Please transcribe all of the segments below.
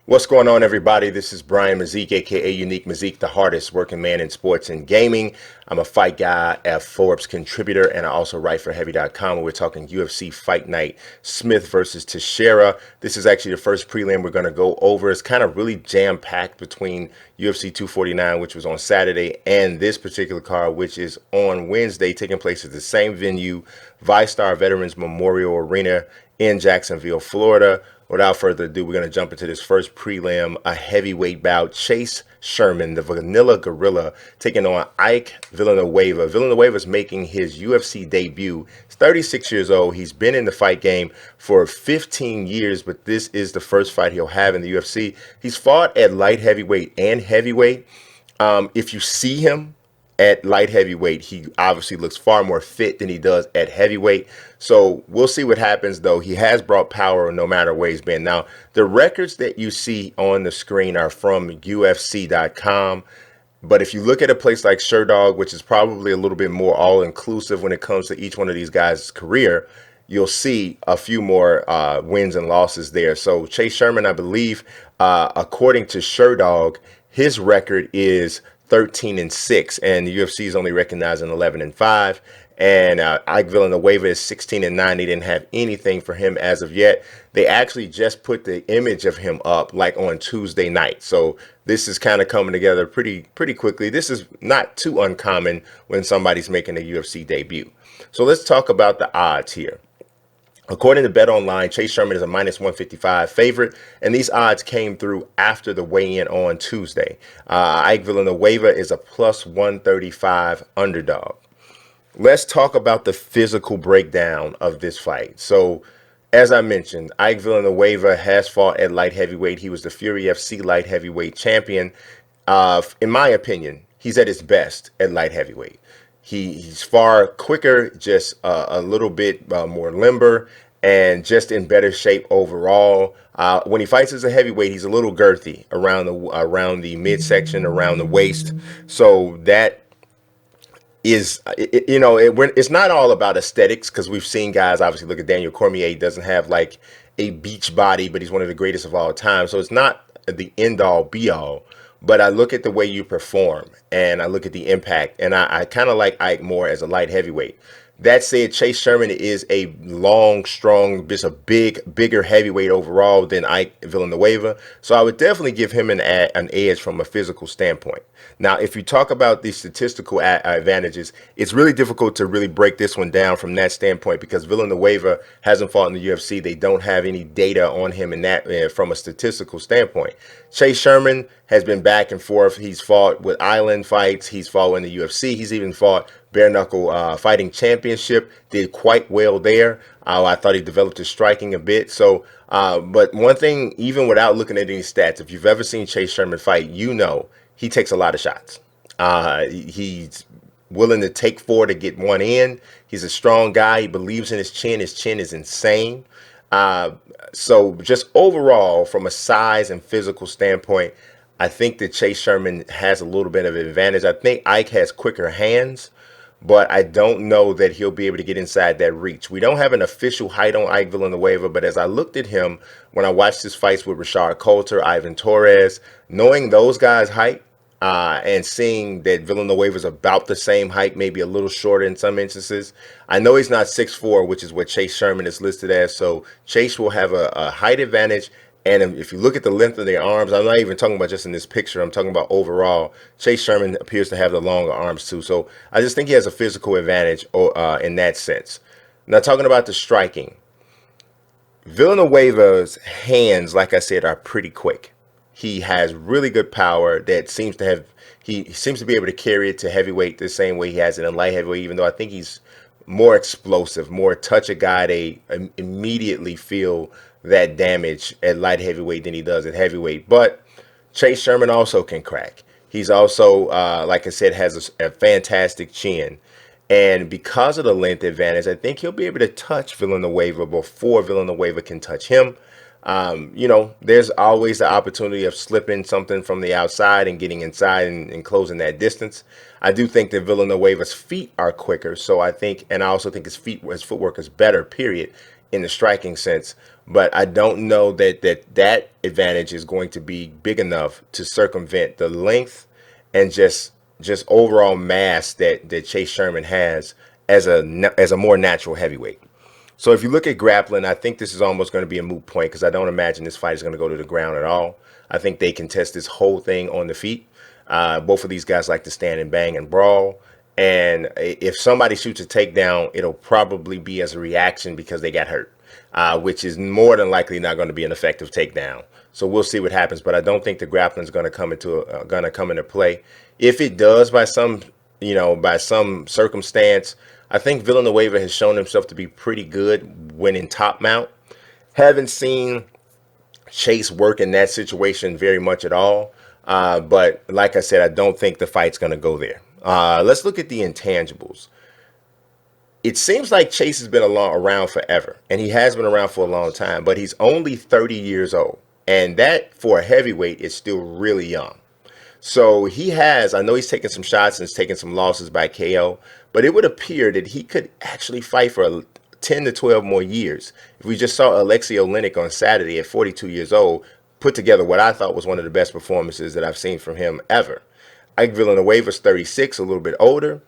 What's going on, everybody? This is Brian Mazique, aka Unique Mazique, the hardest working man in sports and gaming. I'm a fight guy, a Forbes contributor, and I also write for Heavy.com where we're talking UFC Fight Night, Smith versus Teixeira. This is actually the first prelim we're going to go over. It's kind of really jam-packed between UFC 249, which was on Saturday, and this particular card, which is on Wednesday, taking place at the same venue, ViStar Veterans Memorial Arena in Jacksonville, Florida. Without further ado, we're going to jump into this first prelim, a heavyweight bout. Chase Sherman, the Vanilla Gorilla, taking on Ike Villanueva. Villanueva is making his UFC debut. He's 36 years old. He's been in the fight game for 15 years, but this is the first fight he'll have in the UFC. He's fought at light heavyweight and heavyweight. If you see him at light heavyweight, he obviously looks far more fit than he does at heavyweight. So we'll see what happens, though. He has brought power no matter where he's been. Now, the records that you see on the screen are from UFC.com. But if you look at a place like Sherdog, which is probably a little bit more all-inclusive when it comes to each one of these guys' career, you'll see a few more wins and losses there. So Chase Sherman, I believe, according to Sherdog, his record is 13-6, and the UFC is only recognizing 11-5. And Ike Villanueva is 16-9. They didn't have anything for him as of yet. They actually just put the image of him up like on Tuesday night. So this is kind of coming together pretty quickly. This is not too uncommon when somebody's making a UFC debut. So let's talk about the odds here. According to Bet Online, Chase Sherman is a minus 155 favorite, and these odds came through after the weigh-in on Tuesday. Ike Villanueva is a plus 135 underdog. Let's talk about the physical breakdown of this fight. So, as I mentioned, Ike Villanueva has fought at light heavyweight. He was the Fury FC light heavyweight champion. In my opinion, he's at his best at light heavyweight. He's far quicker, just a little bit more limber, and just in better shape overall. When he fights as a heavyweight, he's a little girthy around the midsection, around the waist. So that is, it's not all about aesthetics, because we've seen guys, obviously, look at Daniel Cormier. He doesn't have like a beach body, but he's one of the greatest of all time. So it's not the end-all, be-all. But I look at the way you perform, and I look at the impact, and I kind of like Ike more as a light heavyweight. That said, Chase Sherman is a long, strong, just a bigger heavyweight overall than Ike Villanueva. So I would definitely give him an edge from a physical standpoint. Now, if you talk about the statistical advantages, it's really difficult to really break this one down from that standpoint, because Villanueva hasn't fought in the UFC. They don't have any data on him in that from a statistical standpoint. Chase Sherman has been back and forth. He's fought with island fights. He's fought in the UFC. He's even fought bare knuckle fighting championship. Did quite well there. I thought he developed his striking a bit. So, but one thing, even without looking at any stats, if you've ever seen Chase Sherman fight, you know he takes a lot of shots. He's willing to take four to get one in. He's a strong guy. He believes in his chin. His chin is insane. So just overall, from a size and physical standpoint, I think that Chase Sherman has a little bit of an advantage. I think Ike has quicker hands, but I don't know that he'll be able to get inside that reach. We don't have an official height on Ike Villanueva, but as I looked at him when I watched his fights with Rashad Coulter, Ivan Torres, knowing those guys' height, and seeing that Villanueva is about the same height, maybe a little shorter in some instances. I know he's not 6'4", which is what Chase Sherman is listed as, so Chase will have a height advantage. And if you look at the length of their arms, I'm not even talking about just in this picture, I'm talking about overall, Chase Sherman appears to have the longer arms too. So I just think he has a physical advantage in that sense. Now, talking about the striking, Villanueva's hands, like I said, are pretty quick. He has really good power that he seems to be able to carry it to heavyweight the same way he has it in light heavyweight, even though I think he's more explosive, more touch a guy. They immediately feel that damage at light heavyweight than he does at heavyweight. But Chase Sherman also can crack. He's also, like I said, has a fantastic chin. And because of the length advantage, I think he'll be able to touch Villanueva before Villanueva can touch him. There's always the opportunity of slipping something from the outside and getting inside and closing that distance. I do think that Villanueva's feet are quicker. So I think, and I also think his footwork is better, period. in the striking sense, but I don't know that advantage is going to be big enough to circumvent the length and just overall mass that Chase Sherman has as a more natural heavyweight. So if you look at grappling, I think this is almost going to be a moot point because I don't imagine this fight is going to go to the ground at all. I think they can test this whole thing on the feet. Both of these guys like to stand and bang and brawl. And if somebody shoots a takedown, it'll probably be as a reaction because they got hurt, which is more than likely not going to be an effective takedown. So we'll see what happens. But I don't think the grappling is going to come into play. If it does, by some circumstance, I think Villanueva has shown himself to be pretty good when in top mount. Haven't seen Chase work in that situation very much at all. But like I said, I don't think the fight's going to go there. Let's look at the intangibles. It seems like Chase has been around forever, and he has been around for a long time, but he's only 30 years old. And that, for a heavyweight, is still really young. So I know he's taken some shots and he's taken some losses by KO, but it would appear that he could actually fight for 10 to 12 more years. If we just saw Alexei Oleinik on Saturday at 42 years old, put together what I thought was one of the best performances that I've seen from him ever. Ike Villanueva's 36, a little bit older.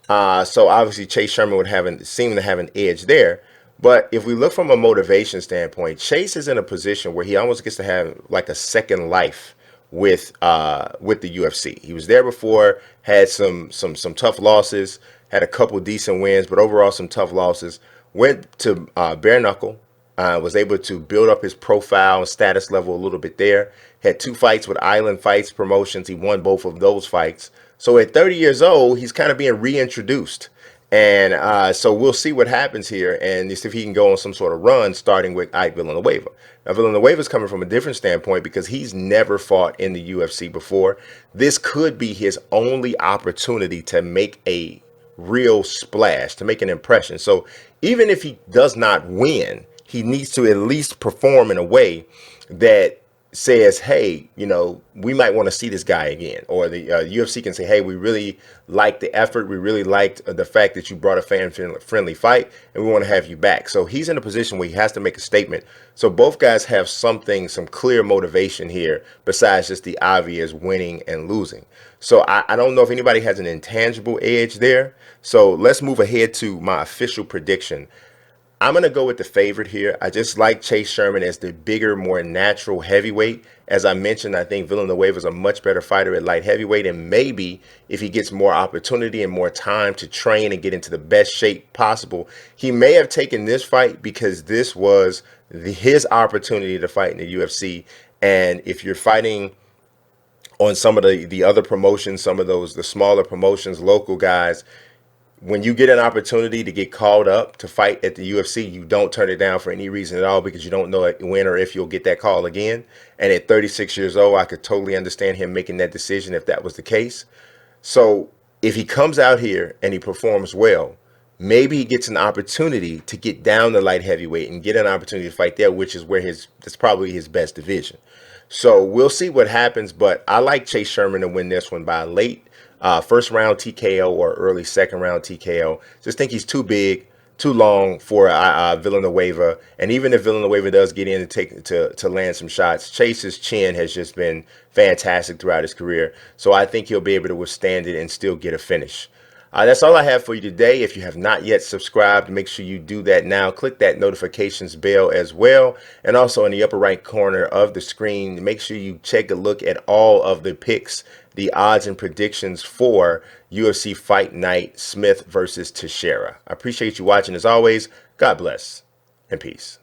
So obviously Chase Sherman would seem to have an edge there. But if we look from a motivation standpoint, Chase is in a position where he almost gets to have like a second life with the UFC. He was there before, had some tough losses, had a couple decent wins, but overall some tough losses. Went to bare knuckle, was able to build up his profile and status level a little bit there. Had 2 fights with Island Fights Promotions. He won both of those fights. So at 30 years old, he's kind of being reintroduced. And so we'll see what happens here and if he can go on some sort of run starting with Ike Villanueva. Now, Villanueva's coming from a different standpoint because he's never fought in the UFC before. This could be his only opportunity to make a real splash, to make an impression. So even if he does not win, he needs to at least perform in a way that says, hey, we might want to see this guy again. Or the UFC can say, hey, we really liked the effort. We really liked the fact that you brought a fan-friendly fight, and we want to have you back. So he's in a position where he has to make a statement. So both guys have some clear motivation here besides just the obvious winning and losing. So I don't know if anybody has an intangible edge there. So let's move ahead to my official prediction. I'm going to go with the favorite here. I just like Chase Sherman as the bigger, more natural heavyweight. As I mentioned, I think Villanueva is a much better fighter at light heavyweight. And maybe if he gets more opportunity and more time to train and get into the best shape possible, he may have taken this fight because this was his opportunity to fight in the UFC. And if you're fighting on some of the other promotions, some of the smaller promotions, local guys, when you get an opportunity to get called up to fight at the UFC, you don't turn it down for any reason at all because you don't know when or if you'll get that call again. And at 36 years old, I could totally understand him making that decision if that was the case. So if he comes out here and he performs well, maybe he gets an opportunity to get down to light heavyweight and get an opportunity to fight there, which is where that's probably his best division. So we'll see what happens, but I like Chase Sherman to win this one by a late first round TKO or early second round TKO. Just think he's too big, too long for Villanueva. And even if Villanueva does get in to land some shots, Chase's chin has just been fantastic throughout his career. So I think he'll be able to withstand it and still get a finish. That's all I have for you today. If you have not yet subscribed, make sure you do that now. Click that notifications bell as well. And also in the upper right corner of the screen, make sure you take a look at all of the picks, the odds and predictions for UFC Fight Night, Smith versus Teixeira. I appreciate you watching as always. God bless and peace.